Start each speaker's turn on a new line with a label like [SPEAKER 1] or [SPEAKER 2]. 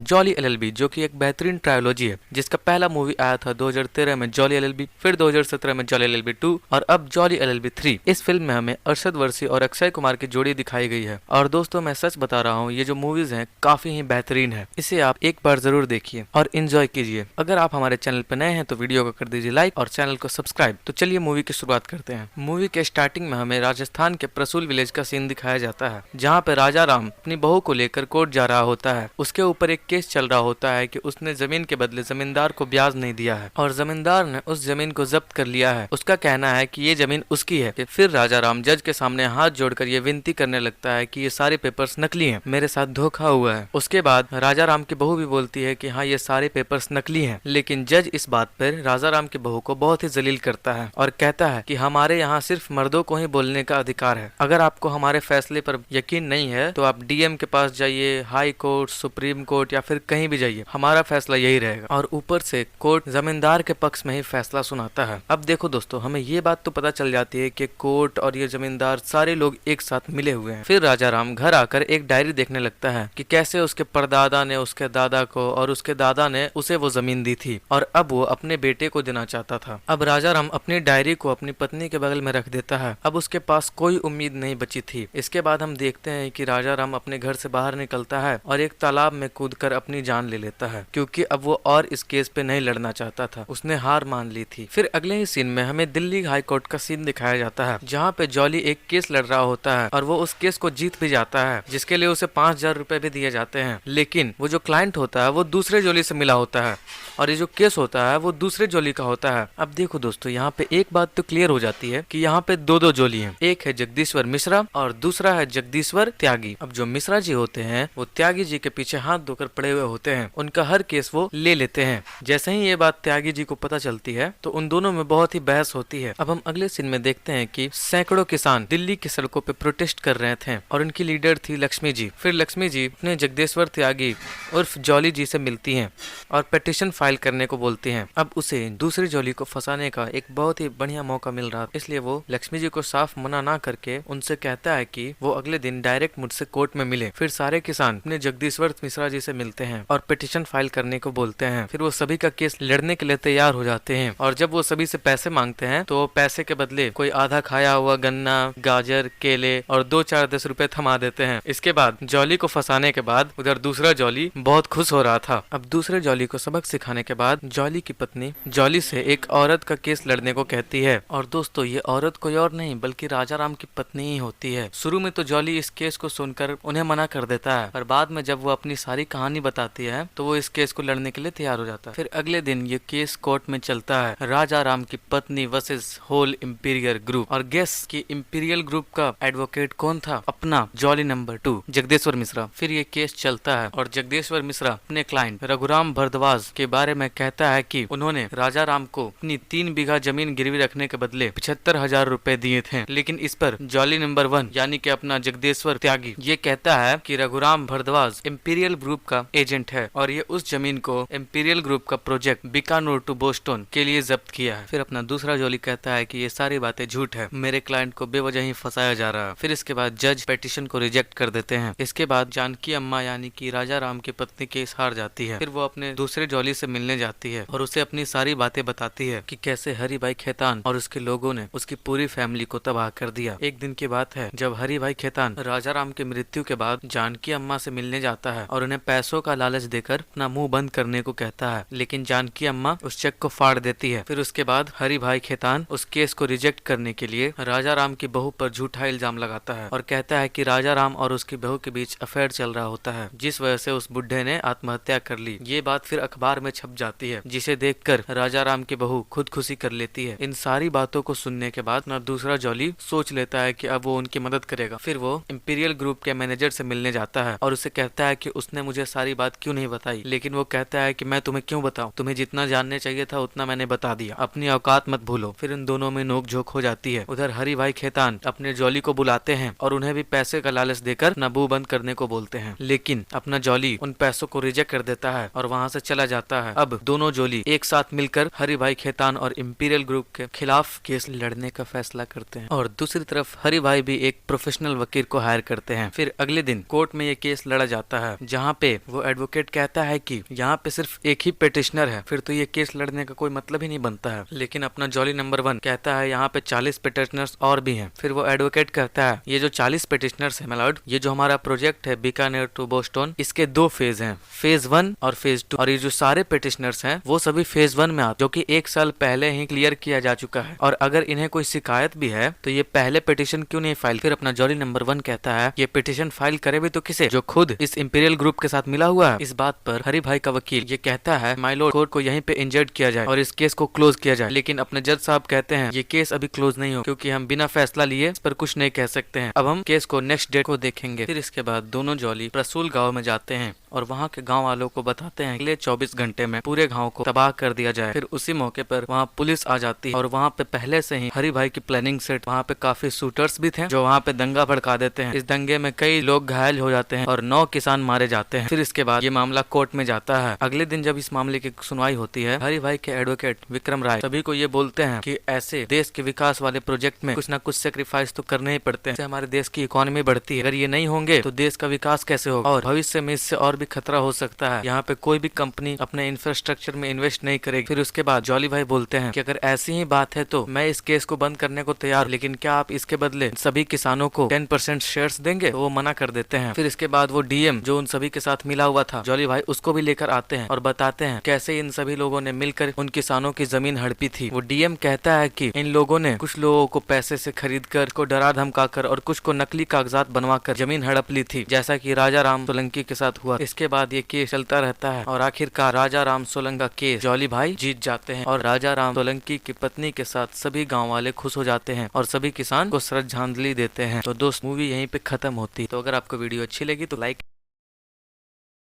[SPEAKER 1] Jolly LLB, जो कि एक बेहतरीन ट्रायोलॉजी है, जिसका पहला मूवी आया था 2013 में जॉली एलएलबी, फिर 2017 में जॉली एलएलबी 2 और अब जॉली एलएलबी 3। इस फिल्म में हमें अरशद वर्सी और अक्षय कुमार की जोड़ी दिखाई गई है। और दोस्तों, मैं सच बता रहा हूँ, ये जो मूवीज हैं काफी ही बेहतरीन है। इसे आप एक बार जरूर देखिए और एंजॉय कीजिए। अगर आप हमारे चैनल पर नए हैं तो वीडियो को कर दीजिए लाइक और चैनल को सब्सक्राइब। तो चलिए मूवी की शुरुआत करते हैं। मूवी के स्टार्टिंग में हमें राजस्थान के प्रसूल विलेज का सीन दिखाया जाता है, जहाँ पे राजा राम अपनी बहू को लेकर कोर्ट जा रहा होता है। उसके ऊपर एक केस चल रहा होता है कि उसने जमीन के बदले जमींदार को ब्याज नहीं दिया है और जमींदार ने उस जमीन को जब्त कर लिया है। उसका कहना है कि ये जमीन उसकी है। फिर राजा राम जज के सामने हाथ जोड़कर ये विनती करने लगता है कि ये सारे पेपर्स नकली हैं, मेरे साथ धोखा हुआ है। उसके बाद राजा राम की बहू भी बोलती है कि हाँ, ये सारे पेपर्स नकली हैं। लेकिन जज इस बात पर राजा राम की बहू को बहुत ही जलील करता है और कहता है कि हमारे यहाँ सिर्फ मर्दों को ही बोलने का अधिकार है। अगर आपको हमारे फैसले पर यकीन नहीं है तो आप डीएम के पास जाइए, हाई कोर्ट, सुप्रीम कोर्ट या फिर कहीं भी जाइए, हमारा फैसला यही रहेगा। और ऊपर से कोर्ट जमींदार के पक्ष में ही फैसला सुनाता है। अब देखो दोस्तों, हमें ये बात तो पता चल जाती है कि कोर्ट और ये जमींदार सारे लोग एक साथ मिले हुए हैं। फिर राजा राम घर आकर एक डायरी देखने लगता है कि कैसे उसके परदादा ने उसके दादा को और उसके दादा ने उसे वो जमीन दी थी और अब वो अपने बेटे को देना चाहता था। अब राजा राम अपनी डायरी को अपनी पत्नी के बगल में रख देता है। अब उसके पास कोई उम्मीद नहीं बची थी। इसके बाद हम देखते हैं कि राजा राम अपने घर से बाहर निकलता है और एक तालाब में कूदकर अपनी जान ले लेता है, क्योंकि अब वो और इस केस पे नहीं लड़ना चाहता था। उसने हार मान ली थी। फिर अगले ही सीन में हमें दिल्ली हाई कोर्ट का सीन दिखाया जाता है, जहाँ पे जॉली एक केस लड़ रहा होता है और वो उस केस को जीत भी जाता है, जिसके लिए उसे 5,000 रुपए भी दिए जाते हैं। लेकिन वो जो क्लाइंट होता है वो दूसरे जॉली से मिला होता है और ये जो केस होता है वो दूसरे जॉली का होता है। अब देखो दोस्तों, यहाँ पे एक बात तो क्लियर हो जाती है कि यहाँ पे दो जॉली हैं। एक है जगदीश्वर मिश्रा और दूसरा है जगदीश्वर त्यागी। अब जो मिश्रा जी होते हैं वो त्यागी जी के पीछे हाथ धोकर पड़े हुए होते हैं। उनका हर केस वो ले लेते हैं। जैसे ही ये बात त्यागी जी को पता चलती है तो उन दोनों में बहुत ही बहस होती है। अब हम अगले सीन में देखते हैं कि सैकड़ों किसान दिल्ली की सड़कों पे प्रोटेस्ट कर रहे थे और उनकी लीडर थी लक्ष्मी जी। फिर लक्ष्मी जी अपने जगदीश्वर त्यागी उर्फ जॉली जी से मिलती हैं और पिटीशन फाइल करने को बोलती हैं। अब उसे दूसरी जॉली को फंसाने का एक बहुत ही बढ़िया मौका मिल रहा था, इसलिए वो लक्ष्मी जी को साफ मना ना करके उनसे कहता है कि वो अगले दिन डायरेक्ट मुझसे कोर्ट में मिले। फिर सारे किसान अपने जगदीश्वर मिश्रा जी से मिलते हैं और पिटीशन फाइल करने को बोलते हैं। फिर वो सभी का केस लड़ने के लिए तैयार हो जाते हैं और जब वो सभी से पैसे मांगते हैं तो पैसे के बदले कोई आधा खाया हुआ गन्ना, गाजर, केले और 2-4-10 रुपए थमा देते हैं। इसके बाद जॉली को फंसाने के बाद उधर दूसरा जॉली बहुत खुश हो रहा था। अब दूसरे जॉली को सबक सिखाने के बाद जॉली की पत्नी जॉली से एक औरत का केस लड़ने को कहती है। और दोस्तों, ये औरत कोई और नहीं बल्कि राजा राम की पत्नी ही होती है। शुरू में तो जॉली इस केस को सुनकर उन्हें मना कर देता है, पर बाद में जब वो अपनी सारी कहानी बताती है तो वो इस केस को लड़ने के लिए तैयार हो जाता है। फिर अगले दिन ये केस कोर्ट में चलता है, राजा राम की पत्नी वर्सेस होल इंपीरियल ग्रुप। और गेस कि इंपीरियल ग्रुप का एडवोकेट कौन था? अपना जॉली नंबर 2 जगदीश्वर मिश्रा। फिर ये केस चलता है और जगदीश्वर मिश्रा अपने क्लाइंट रघुराम भारद्वाज के बारे में कहता है कि उन्होंने राजा राम को अपनी 3 बीघा जमीन गिरवी रखने के बदले 75,000 रुपए दिए थे। लेकिन इस पर जॉली नंबर 1 यानी कि अपना जगदीश्वर त्यागी ये कहता है कि रघुराम भारद्वाज इंपीरियल ग्रुप का एजेंट है और ये उस जमीन को इंपीरियल ग्रुप का प्रोजेक्ट बीकानेर टू बोस्टन के लिए जब्त किया है। फिर अपना दूसरा जॉली कहता है कि ये सारी बातें झूठ है, मेरे क्लाइंट को बेवजह ही फंसाया जा रहा है। फिर इसके बाद जज पिटीशन को रिजेक्ट कर देते हैं। इसके बाद जानकी अम्मा यानी कि राजा राम की पत्नी केस हार जाती है। फिर वो अपने दूसरे जॉली से मिलने जाती है और उसे अपनी सारी बातें बताती है कि कैसे हरि भाई खेतान और उसके लोगों ने उसकी पूरी फैमिली को तबाह कर दिया। एक दिन की बात है जब हरि भाई खेतान राजा राम की मृत्यु के बाद जानकी अम्मा से मिलने जाता है और उन्हें पैसों का लालच देकर अपना मुंह बंद करने को कहता है, लेकिन जानकी अम्मा उस चेक को फाड़ देती है। फिर उसके बाद हरि भाई खेतान उस केस को रिजेक्ट करने के लिए राजा राम की बहू पर झूठा इल्जाम लगाता है और कहता है कि राजा राम और उसकी बहू के बीच अफेयर चल रहा होता है, जिस वजह से उस बुढ़े ने आत्महत्या कर ली। ये बात फिर अखबार में छप जाती है, जिसे देखकर राजा राम की बहू खुदकुशी कर लेती है। इन सारी बातों को सुनने के बाद ना दूसरा जॉली सोच लेता है कि अब वो उनकी मदद करेगा। फिर वो इंपीरियल ग्रुप के मैनेजर से मिलने जाता है और उसे कहता है कि उसने मुझे सारी बात क्यों नहीं बताई। लेकिन वो कहता है कि मैं तुम्हें क्यों बताऊं, तुम्हें जितना जानने चाहिए था उतना मैंने बता दिया, अपनी औकात मत भूलो। फिर इन दोनों में नोक झोंक हो जाती है। उधर हरि भाई खेतान अपने जॉली को बुलाते हैं और उन्हें भी पैसे का लालच देकर नबू बंद करने को बोलते हैं, लेकिन अपना जॉली उन पैसों को रिजेक्ट कर देता है और वहाँ से चला जाता है। अब दोनों जॉली एक साथ मिलकर हरि भाई खेतान और इंपीरियल ग्रुप के खिलाफ केस लड़ने का फैसला करते हैं और दूसरी तरफ हरि भाई भी एक प्रोफेशनल वकील को हायर करते हैं। फिर अगले दिन कोर्ट में ये केस लड़ा जाता है, जहाँ पे वो एडवोकेट कहता है कि यहाँ पे सिर्फ एक ही पिटिशनर है, फिर तो ये केस लड़ने का कोई मतलब ही नहीं बनता है। लेकिन अपना जॉली नंबर 1 कहता है यहाँ पे 40 पिटिशनर्स और भी हैं। फिर वो एडवोकेट कहता है ये जो 40 पिटिशनर्स है माय, ये जो हमारा प्रोजेक्ट है बीकानेर टू बोस्टन, इसके 2 फेज हैं, फेज 1 और फेज 2। और ये जो सारे पिटिशनर्स हैं वो सभी फेज 1 में आते, जो कि 1 साल पहले ही क्लियर किया जा चुका है। और अगर इन्हें कोई शिकायत भी है तो ये पहले पिटिशन क्यों नहीं फाइल। फिर अपना जॉली नंबर 1 कहता है ये पिटिशन फाइल करे भी तो किसे, जो खुद इस इंपीरियल ग्रुप के साथ मिला हुआ है। इस बात पर हरी भाई का वकील ये कहता है माय लॉर्ड, कोर्ट को यहीं पे इंजर्ड किया जाए और इस केस को क्लोज किया जाए। लेकिन अपने जज साहब कहते हैं ये केस अभी क्लोज नहीं हो, क्योंकि हम बिना फैसला लिए इस पर कुछ नहीं कह सकते हैं। अब हम केस को नेक्स्ट डेट को देखेंगे। फिर इसके बाद दोनों जॉली रसूल गाँव में जाते हैं और वहाँ के गाँव वालों को बताते हैं अगले 24 घंटे में पूरे गाँव को तबाह कर दिया जाए। फिर उसी मौके पर वहाँ पुलिस आ जाती है और वहाँ पे पहले से ही हरी भाई की प्लानिंग सेट, वहाँ पे काफी शूटर्स भी थे जो वहाँ पे दंगा भड़का देते हैं। इस दंगे में कई लोग घायल हो जाते हैं और 9 किसान मारे जाते हैं। फिर इसके बाद ये मामला कोर्ट में जाता है। अगले दिन जब इस मामले की सुनवाई होती है, हरी भाई के एडवोकेट विक्रम राय सभी को ये बोलते हैं कि ऐसे देश के विकास वाले प्रोजेक्ट में कुछ ना कुछ सेक्रीफाइस तो करने ही पड़ते हैं, इससे हमारे देश की इकोनॉमी बढ़ती है। अगर ये नहीं होंगे तो देश का विकास कैसे होगा और भविष्य में इससे और भी खतरा हो सकता है। यहाँ पे कोई भी कंपनी अपने इंफ्रास्ट्रक्चर में इन्वेस्ट नहीं करेगी। फिर उसके बाद जॉली भाई बोलते हैं कि अगर ऐसी ही बात है तो मैं इस केस को बंद करने को तैयार, लेकिन क्या आप इसके बदले सभी किसानों को 10% शेयर्स देंगे? तो वो मना कर देते हैं। फिर इसके बाद वो डीएम जो उन सभी के साथ मिला हुआ था जॉली भाई, उसको भी लेकर आते हैं और बताते हैं कैसे इन सभी लोगों ने मिलकर उन किसानों की जमीन हड़पी थी। वो डीएम कहता है कि इन लोगों ने कुछ लोगों को पैसे से खरीद कर, को डरा धमका कर और कुछ को नकली कागजात बनवा कर जमीन हड़प ली थी, जैसा कि राजा राम सोलंकी के साथ हुआ। इसके बाद ये केस चलता रहता है और आखिरकार राजा राम सोलंकी का केस जॉली भाई जीत जाते हैं और राजा राम सोलंकी की पत्नी के साथ सभी गाँव वाले खुश हो जाते हैं और सभी किसान को श्रद्धांजलि देते हैं। तो दोस्त मूवी यहीं पे खत्म होती है। तो अगर आपको वीडियो अच्छी लगी तो लाइक